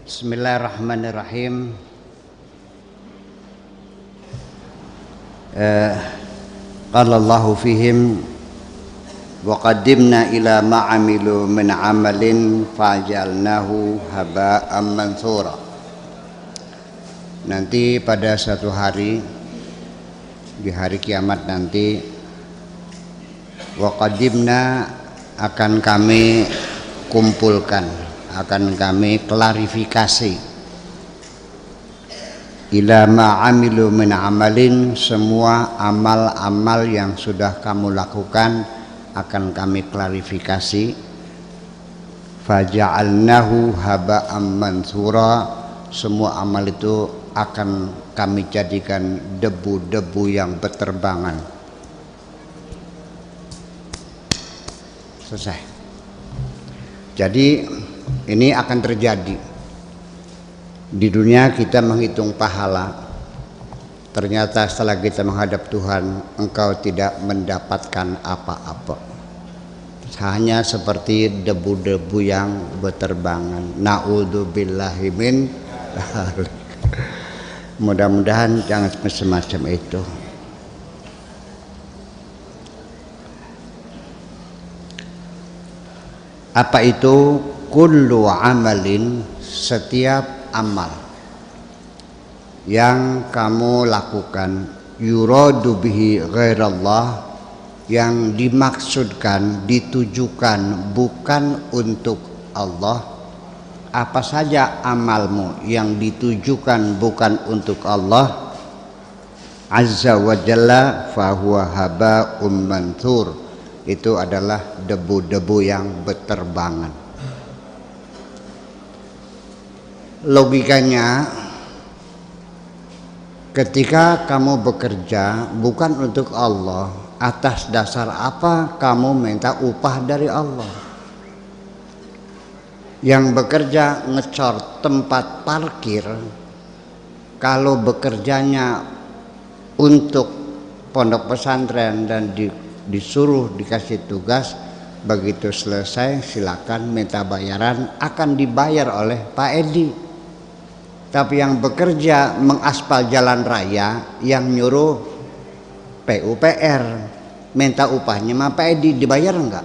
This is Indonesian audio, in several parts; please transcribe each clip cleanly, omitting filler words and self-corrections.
Bismillahirrahmanirrahim. Qala Allahu fihim wa qaddimna ila ma 'amilu min 'amalin fa'jalnahu haba'an mansura. Nanti pada suatu hari, di hari kiamat nanti, wa qaddimna akan kami kumpulkan, akan kami klarifikasi ila ma'amilu min amalin, semua amal-amal yang sudah kamu lakukan akan kami klarifikasi. Faja'alnahu haba'an mansura, semua amal itu akan kami jadikan debu-debu yang berterbangan. Selesai. Jadi ini akan terjadi. Di dunia kita menghitung pahala, ternyata setelah kita menghadap Tuhan, engkau tidak mendapatkan apa-apa. Hanya seperti debu-debu yang berterbangan. Na'udzubillahi min dzalik. Mudah-mudahan jangan semacam itu. Apa itu? Kullu amalin, setiap amal yang kamu lakukan, yuradu bihi ghairallah, yang dimaksudkan, ditujukan bukan untuk Allah. Apa saja amalmu yang ditujukan bukan untuk Allah azza wa jalla, fahuwa haba'un mansur, itu adalah debu-debu yang berterbangan. Logikanya, ketika kamu bekerja bukan untuk Allah, atas dasar apa kamu minta upah dari Allah? Yang bekerja ngecor tempat parkir, kalau bekerjanya untuk pondok pesantren dan disuruh dikasih tugas, begitu selesai silakan minta bayaran, akan dibayar oleh Pak Edi. Tapi yang bekerja mengaspal jalan raya, yang nyuruh PUPR, minta upahnya sama Pak Edi, dibayar enggak?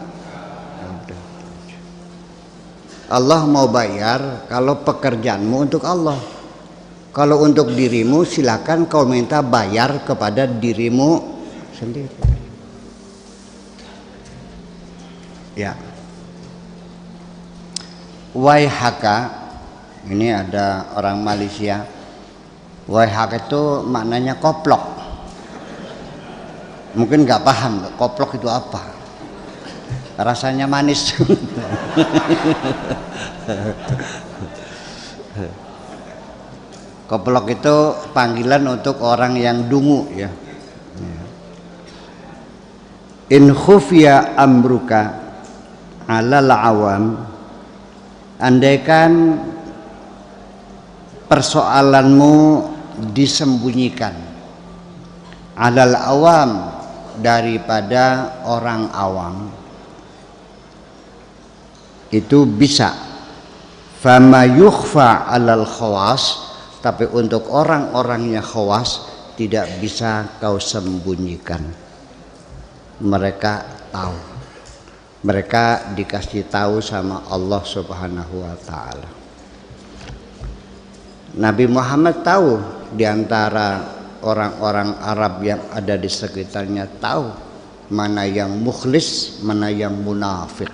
Allah mau bayar kalau pekerjaanmu untuk Allah. Kalau untuk dirimu silakan kau minta bayar kepada dirimu sendiri. Ya. Waihaka, ini ada orang Malaysia. Waihaka itu maknanya koplok. Mungkin nggak paham koplok itu apa. Rasanya manis. Koplok itu panggilan untuk orang yang dungu, ya. In khufiya amruka alal awam, andaikan persoalanmu disembunyikan, alal awam, daripada orang awam, itu bisa. Fama yukhfa alal khawas, tapi untuk orang-orangnya khawas tidak bisa kau sembunyikan. Mereka tahu, mereka dikasih tahu sama Allah Subhanahu wa ta'ala. Nabi Muhammad tahu, diantara orang-orang Arab yang ada di sekitarnya tahu mana yang mukhlis, mana yang munafik,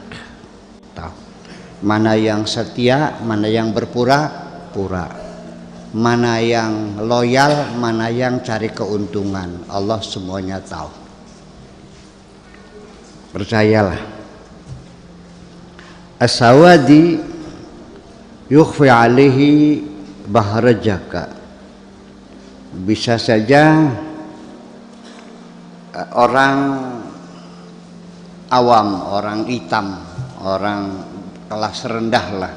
tahu mana yang setia, mana yang berpura-pura, mana yang loyal, mana yang cari keuntungan. Allah semuanya tahu. Percayalah. As-sawadi yukhfi alaihi bahrajaka, bisa saja orang awam, orang hitam, orang kelas rendah lah,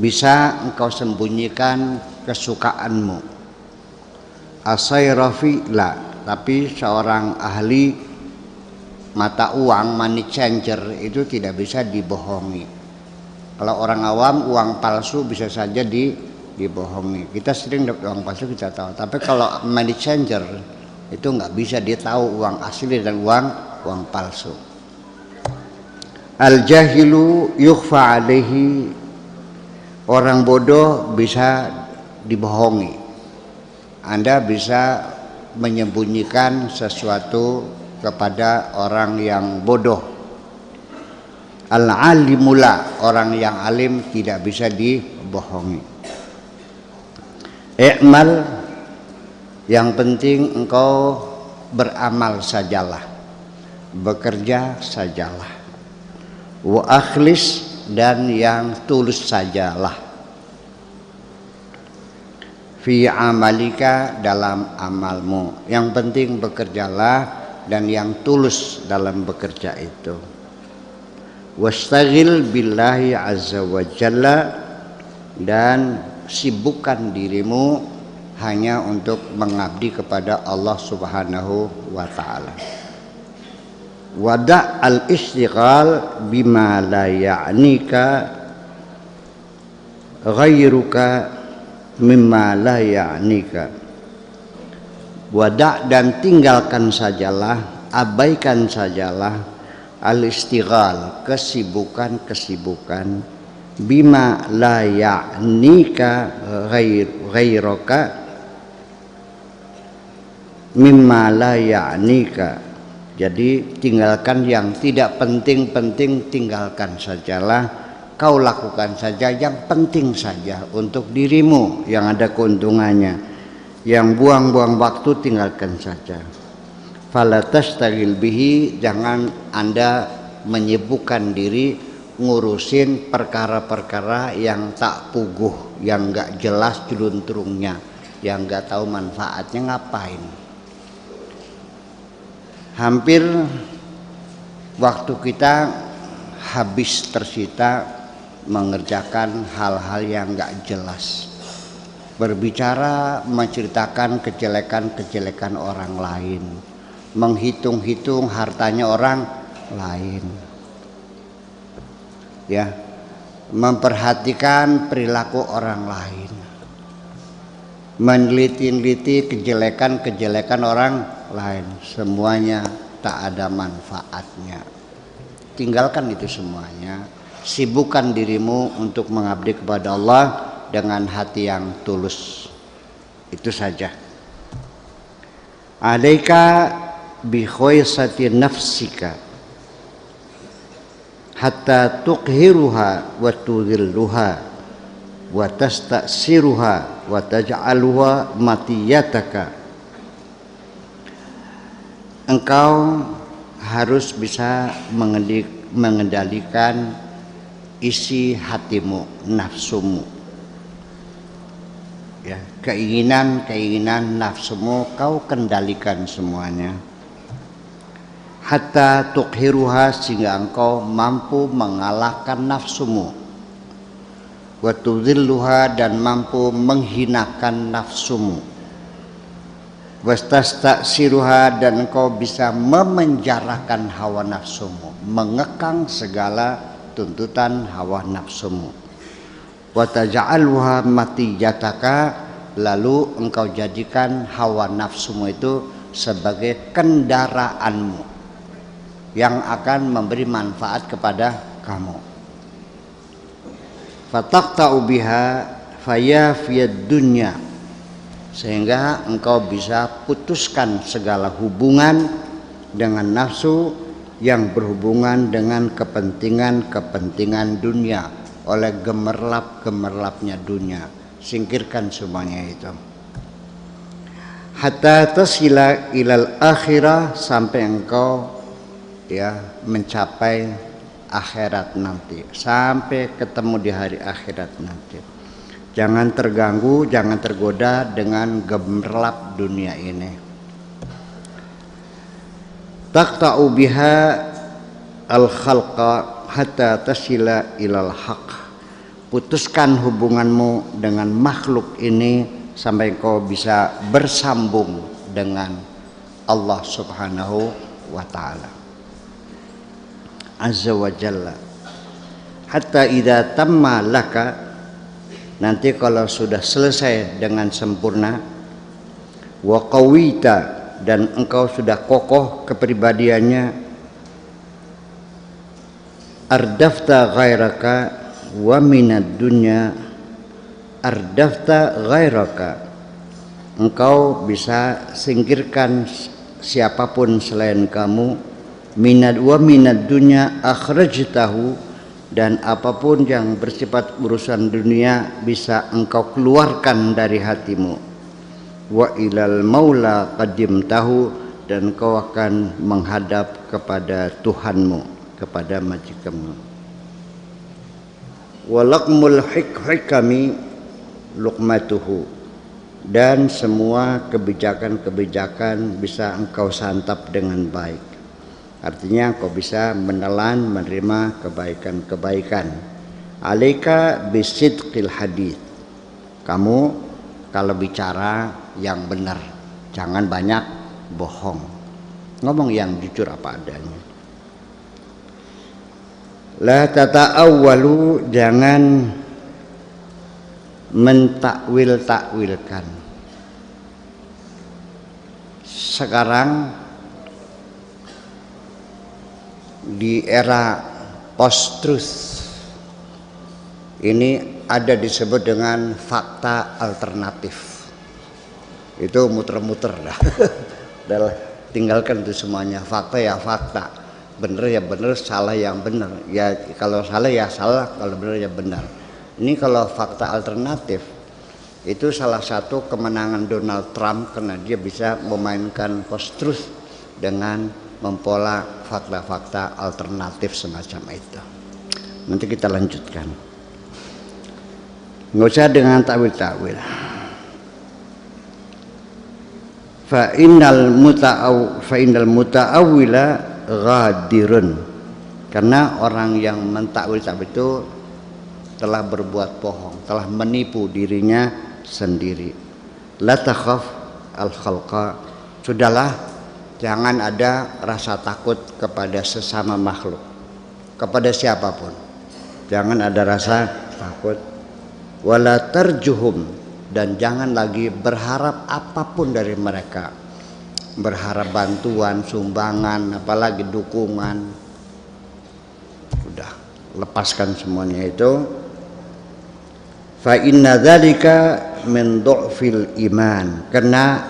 bisa engkau sembunyikan kesukaanmu. Asayrafi la, tapi seorang ahli mata uang, money changer, itu tidak bisa dibohongi. Kalau orang awam uang palsu bisa saja dibohongi. Kita sering dapat uang palsu kita tahu. Tapi kalau money changer itu nggak bisa, dia tahu uang asli dan uang palsu. Al jahilu yukhfa alaihi, orang bodoh bisa dibohongi. Anda bisa menyembunyikan sesuatu kepada orang yang bodoh. Al-alimula, orang yang alim tidak bisa dibohongi. I'mal, yang penting engkau beramal sajalah, bekerja sajalah. Wa akhlis, dan yang tulus sajalah. Fi amalika, dalam amalmu, yang penting bekerjalah dan yang tulus dalam bekerja itu. Wastaghil billahi azza wa jalla, dan sibukkan dirimu hanya untuk mengabdi kepada Allah subhanahu wa ta'ala. Wada' al-istighal bima la ya'nika ghairuka mimma la ya'nika. Wada', dan tinggalkan sajalah, abaikan sajalah al-istighal, kesibukan-kesibukan, bima la ya'nika ghairuka mimma la ya'nika. Jadi tinggalkan yang tidak penting-penting, tinggalkan sajalah. Kau lakukan saja yang penting saja untuk dirimu yang ada keuntungannya. Yang buang-buang waktu tinggalkan saja. Fala tastaghil bihi, jangan Anda menyibukkan diri ngurusin perkara-perkara yang tak puguh, yang enggak jelas jeluntrungnya, yang enggak tahu manfaatnya ngapain. Hampir waktu kita habis tersita mengerjakan hal-hal yang enggak jelas. Berbicara, menceritakan kejelekan-kejelekan orang lain, menghitung-hitung hartanya orang lain, ya, memperhatikan perilaku orang lain, meneliti-neliti kejelekan-kejelekan orang lain, semuanya tak ada manfaatnya. Tinggalkan itu semuanya, sibukkan dirimu untuk mengabdi kepada Allah dengan hati yang tulus. Itu saja. Alaika bi khaisati nafsika hatta tuqhiruha wa tudhilluha wa tastasiruha wa taj'aluha matiyataka. Engkau harus bisa mengendalikan isi hatimu, nafsumu, ya, keinginan nafsumu kau kendalikan semuanya. Hatta tuqhiruha, sehingga engkau mampu mengalahkan nafsumu. Wa tudhilluha, dan mampu menghinakan nafsumu. Wastastasiruha, dan engkau bisa memenjarakan hawa nafsumu, mengekang segala tuntutan hawa nafsumu. Wa taj'aluha matiyataka, lalu engkau jadikan hawa nafsumu itu sebagai kendaraanmu yang akan memberi manfaat kepada kamu. Fataqta'u biha faya fiyad dunya, sehingga engkau bisa putuskan segala hubungan dengan nafsu yang berhubungan dengan kepentingan-kepentingan dunia oleh gemerlap-gemerlapnya dunia. Singkirkan semuanya itu. Hatta tasila ilal akhirah, sampai engkau, ya, mencapai akhirat nanti, sampai ketemu di hari akhirat nanti. Jangan terganggu, jangan tergoda dengan gemerlap dunia ini. Taqta'u biha al-khalqa hatta tasila ilal haq. Putuskan hubunganmu dengan makhluk ini sampai kau bisa bersambung dengan Allah subhanahu wa ta'ala azza wa jalla. hatta idza tamma laka, nanti kalau sudah selesai dengan sempurna, wa qawita, dan engkau sudah kokoh kepribadiannya, ardafta ghairaka wa minad dunya ardafta ghairaka, engkau bisa singkirkan siapapun selain kamu, minad wa minad dunya akhrajtahu, dan apapun yang bersifat urusan dunia bisa engkau keluarkan dari hatimu, wa ilal maula qadimtahu, dan kau akan menghadap kepada Tuhanmu, kepada majikanmu. Walaqmul hikami luqmatuhu, dan semua kebijakan-kebijakan bisa engkau santap dengan baik. Artinya engkau bisa menelan, menerima kebaikan-kebaikan. Alaika bisidqil hadits, kamu kalau bicara yang benar, jangan banyak bohong, ngomong yang jujur apa adanya. La tata'awwalu, jangan mentakwil-takwilkan. Sekarang di era post-truth ini ada disebut dengan fakta alternatif. Itu muter-muter dah. Tinggalkan itu semuanya. Fakta ya fakta, bener ya bener, salah yang bener. Ya kalau salah ya salah, kalau bener ya benar. Ini kalau fakta alternatif, itu salah satu kemenangan Donald Trump karena dia bisa memainkan post-truth dengan mempola fakta-fakta alternatif semacam itu. Nanti kita lanjutkan. Nggak usah dengan takwil-takwil. Fa innal muta'awwila ghadirun, karena orang yang mentakwil-takwil itu telah berbuat bohong, telah menipu dirinya sendiri. La takhaf al-khalqa, sudahlah, jangan ada rasa takut kepada sesama makhluk, kepada siapapun. Jangan ada rasa takut. Wala tarjuhum, dan jangan lagi berharap apapun dari mereka. Berharap bantuan, sumbangan, apalagi dukungan. Udah, lepaskan semuanya itu. Fa inna dzalika min du'fil iman, karena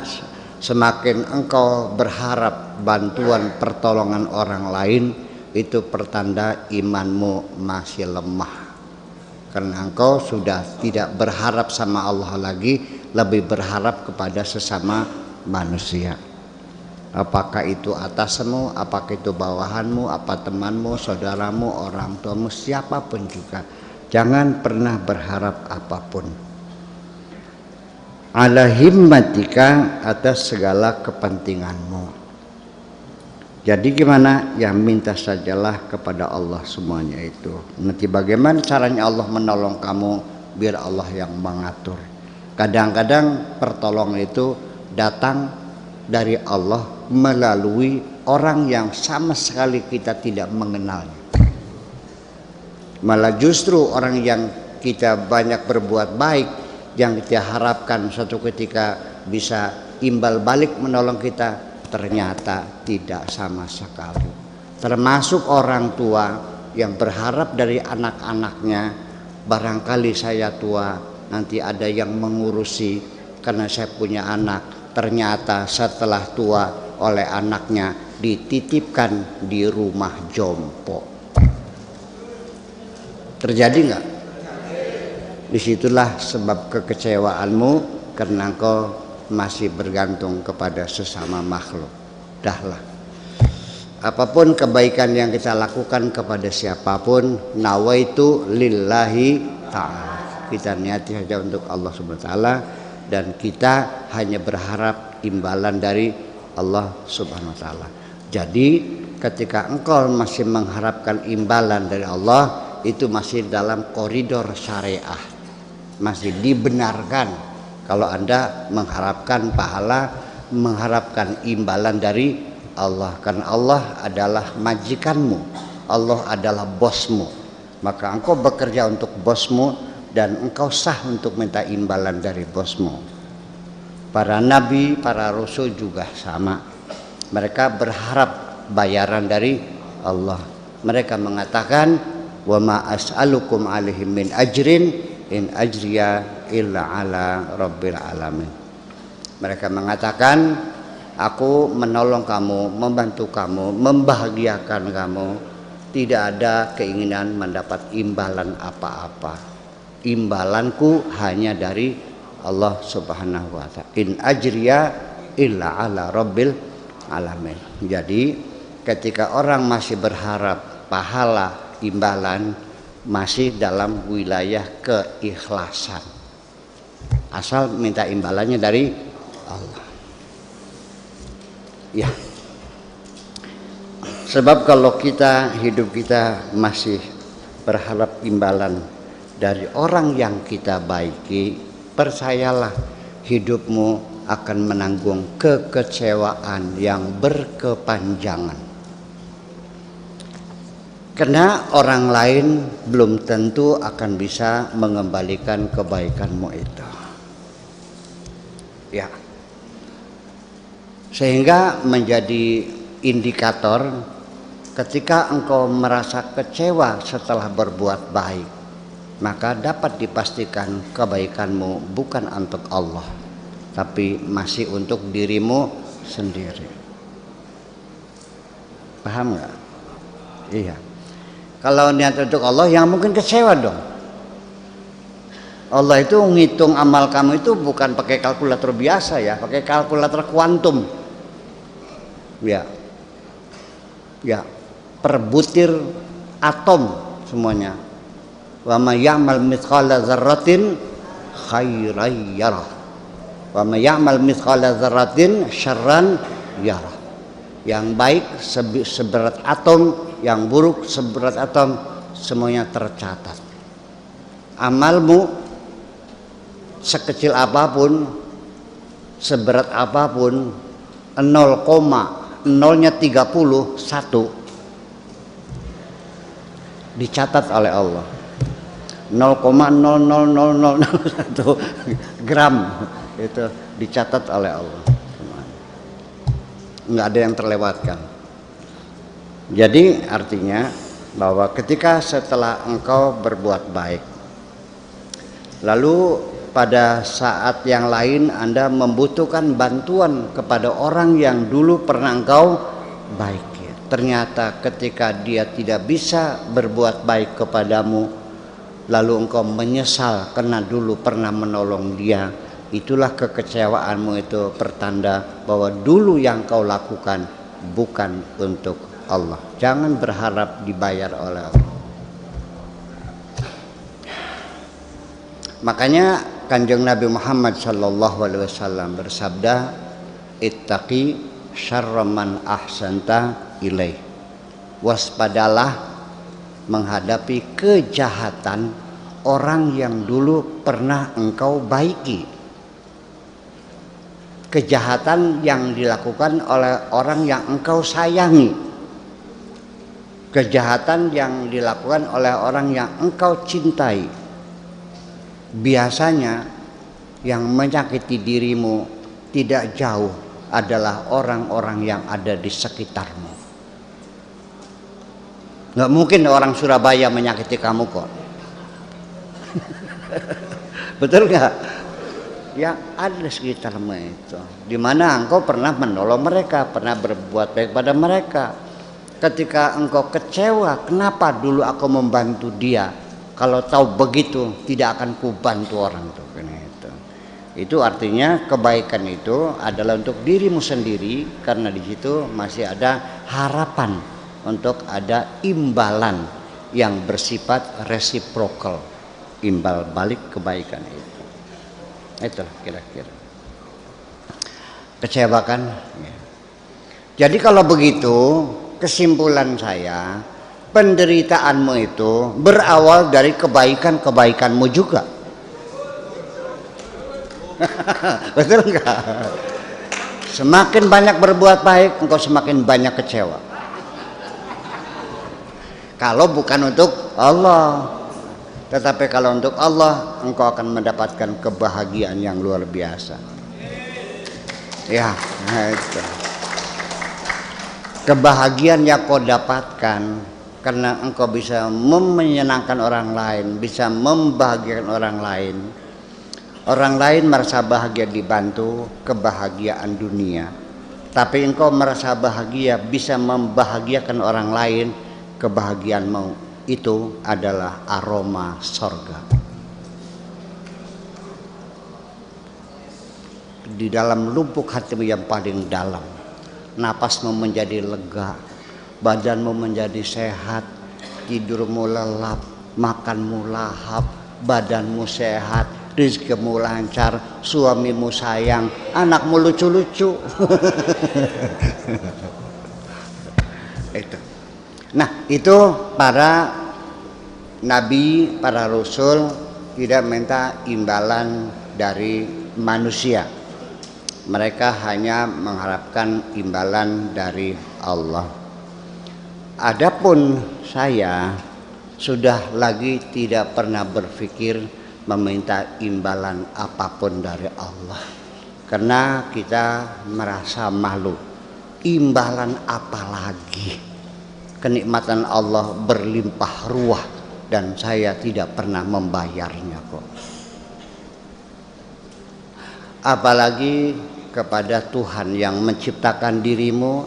semakin engkau berharap bantuan pertolongan orang lain, itu pertanda imanmu masih lemah. Karena engkau sudah tidak berharap sama Allah lagi, lebih berharap kepada sesama manusia. Apakah itu atasmu, apakah itu bawahanmu, apa temanmu, saudaramu, orang tuamu, siapapun juga. Jangan pernah berharap apapun. Ala himmatika, atas segala kepentinganmu. Jadi gimana? Ya minta sajalah kepada Allah semuanya itu. Nanti bagaimana caranya Allah menolong kamu, biar Allah yang mengatur. Kadang-kadang pertolongan itu datang dari Allah melalui orang yang sama sekali kita tidak mengenalnya. Malah justru orang yang kita banyak berbuat baik, yang kita harapkan suatu ketika bisa imbal balik menolong kita, ternyata tidak sama sekali. Termasuk orang tua yang berharap dari anak-anaknya, barangkali saya tua nanti ada yang mengurusi karena saya punya anak. Ternyata setelah tua oleh anaknya dititipkan di rumah jompo. Terjadi nggak? Disitulah sebab kekecewaanmu, karena engkau masih bergantung kepada sesama makhluk. Dahlah, apapun kebaikan yang kita lakukan kepada siapapun, nawaitu lillahi ta'ala, kita niati saja untuk Allah subhanahu wa ta'ala, dan kita hanya berharap imbalan dari Allah subhanahu wa ta'ala. Jadi ketika engkau masih mengharapkan imbalan dari Allah, itu masih dalam koridor syariah, masih dibenarkan. Kalau Anda mengharapkan pahala, mengharapkan imbalan dari Allah, karena Allah adalah majikanmu, Allah adalah bosmu. maka engkau bekerja untuk bosmu dan engkau sah untuk minta imbalan dari bosmu. Para nabi, para rasul juga sama. Mereka berharap bayaran dari Allah. Mereka mengatakan, wa ma as'alukum alaihi min ajrin in ajriya illa ala rabbil alamin. Mereka mengatakan, aku menolong kamu, membantu kamu, membahagiakan kamu, tidak ada keinginan mendapat imbalan apa-apa. Imbalanku hanya dari Allah Subhanahu wa ta'ala. In ajriya illa ala rabbil alamin. Jadi ketika orang masih berharap pahala, imbalan, masih dalam wilayah keikhlasan. Asal minta imbalannya dari Allah. Ya. Sebab kalau hidup kita masih berharap imbalan dari orang yang kita baiki, percayalah hidupmu akan menanggung kekecewaan yang berkepanjangan. Karena orang lain belum tentu akan bisa mengembalikan kebaikanmu itu. Ya. Sehingga menjadi indikator ketika engkau merasa kecewa setelah berbuat baik, maka dapat dipastikan kebaikanmu bukan untuk Allah, tapi masih untuk dirimu sendiri. Paham nggak? Iya. Kalau niat untuk Allah, yang mungkin kecewa dong. Allah itu ngitung amal kamu itu bukan pakai kalkulator biasa ya, pakai kalkulator kuantum. Ya, ya, per butir atom semuanya. Wa may ya'mal mithqala dzarratin khairan yarah. Wa may ya'mal mithqala dzarratin syarran yarah. Yang baik seberat atom, yang buruk seberat atom, semuanya tercatat. Amalmu sekecil apapun, seberat apapun, 0,0-nya 31 dicatat oleh Allah. 0,00001 gram itu dicatat oleh Allah. Nggak ada yang terlewatkan. Jadi artinya bahwa ketika setelah engkau berbuat baik, lalu pada saat yang lain Anda membutuhkan bantuan kepada orang yang dulu pernah engkau baiki, ternyata ketika dia tidak bisa berbuat baik kepadamu, lalu engkau menyesal karena dulu pernah menolong dia, itulah kekecewaanmu itu pertanda bahwa dulu yang kau lakukan bukan untuk Allah. Jangan berharap dibayar oleh Allah. Makanya Kanjeng Nabi Muhammad SAW bersabda, ittaqi syarra man ahsanta ilaih. Waspadalah menghadapi kejahatan orang yang dulu pernah engkau baiki. Kejahatan yang dilakukan oleh orang yang engkau sayangi, kejahatan yang dilakukan oleh orang yang engkau cintai. Biasanya yang menyakiti dirimu tidak jauh adalah orang-orang yang ada di sekitarmu. Nggak mungkin orang Surabaya menyakiti kamu kok. Betul nggak? Yang ada sekitarmu itu, di mana engkau pernah menolong mereka, pernah berbuat baik pada mereka. Ketika engkau kecewa, kenapa dulu aku membantu dia? Kalau tahu begitu, tidak akan kubantu orang itu. Itu artinya kebaikan itu adalah untuk dirimu sendiri, karena di situ masih ada harapan untuk ada imbalan yang bersifat resiprokal, imbal balik kebaikan itu. Itulah kira-kira. Kecewa kan? Ya. Jadi kalau begitu, kesimpulan saya, penderitaanmu itu berawal dari kebaikan-kebaikanmu juga. Betul enggak? Semakin banyak berbuat baik, engkau semakin banyak kecewa. Kalau bukan untuk Allah. Tetapi kalau untuk Allah, engkau akan mendapatkan kebahagiaan yang luar biasa. Ya, nah itu. Kebahagiaan yang kau dapatkan karena engkau bisa menyenangkan orang lain, bisa membahagiakan orang lain. Orang lain merasa bahagia dibantu, kebahagiaan dunia. Tapi engkau merasa bahagia bisa membahagiakan orang lain, kebahagiaanmu itu adalah aroma sorga. Di dalam lubuk hatimu yang paling dalam, napasmu menjadi lega, badanmu menjadi sehat, tidurmu lelap, makanmu lahap, badanmu sehat, rezekimu lancar, suamimu sayang, anakmu lucu-lucu. Itu. Nah, itu para nabi, para rasul tidak minta imbalan dari manusia. Mereka hanya mengharapkan imbalan dari Allah. Adapun saya sudah lagi tidak pernah berpikir meminta imbalan apapun dari Allah. Karena kita merasa malu. Imbalan apa lagi? Kenikmatan Allah berlimpah ruah dan saya tidak pernah membayarnya kok. Apalagi kepada Tuhan yang menciptakan dirimu,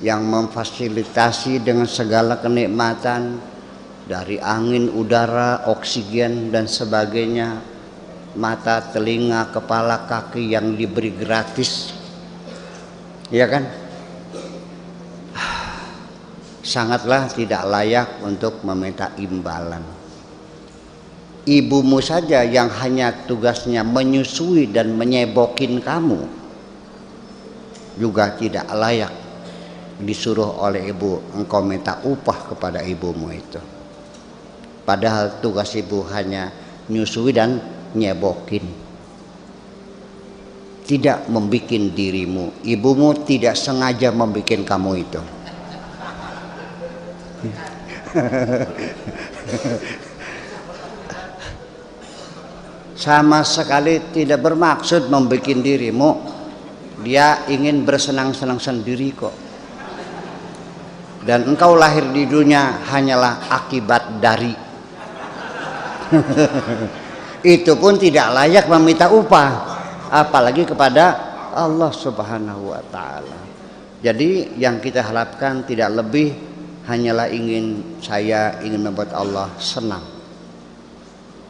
yang memfasilitasi dengan segala kenikmatan dari angin, udara, oksigen dan sebagainya, mata, telinga, kepala, kaki yang diberi gratis, ya kan? Sangatlah tidak layak untuk meminta imbalan. Ibumu saja yang hanya tugasnya menyusui dan menyebokin kamu juga tidak layak disuruh oleh ibu engkau minta upah kepada ibumu itu. Padahal tugas ibu hanya nyusui dan nyebokin, tidak membikin dirimu. Ibumu tidak sengaja membikin kamu itu. Sama sekali tidak bermaksud membuat dirimu. Dia ingin bersenang-senang sendiri kok. Dan engkau lahir di dunia hanyalah akibat dari. Itu pun tidak layak meminta upah, apalagi kepada Allah Subhanahu wa taala. Jadi yang kita harapkan tidak lebih, hanyalah saya ingin membuat Allah senang.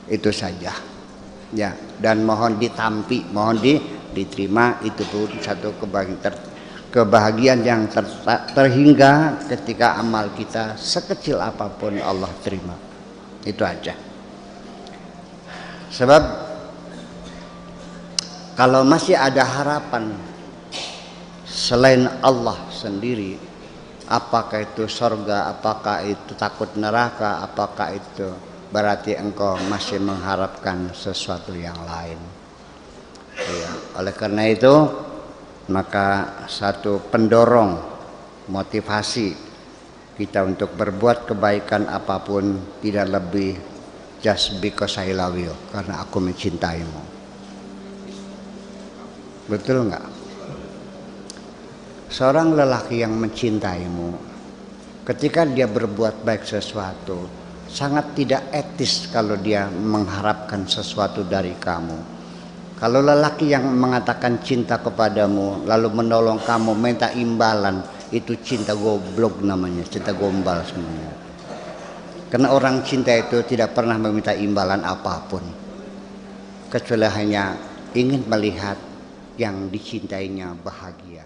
Itu saja. Ya, dan mohon ditampi, mohon diterima. Itu pun satu kebahagiaan yang terhingga ketika amal kita sekecil apapun Allah terima. Itu aja. Sebab kalau masih ada harapan selain Allah sendiri, apakah itu surga, apakah itu takut neraka, apakah itu berarti engkau masih mengharapkan sesuatu yang lain. Ya, oleh karena itu maka satu pendorong motivasi kita untuk berbuat kebaikan apapun tidak lebih just because I love you, karena aku mencintaimu. Betul nggak? Seorang lelaki yang mencintaimu, ketika dia berbuat baik sesuatu, sangat tidak etis kalau dia mengharapkan sesuatu dari kamu. Kalau lelaki yang mengatakan cinta kepadamu lalu menolong kamu minta imbalan, itu cinta goblok namanya, cinta gombal semuanya. Karena orang cinta itu tidak pernah meminta imbalan apapun, kecuali hanya ingin melihat yang dicintainya bahagia.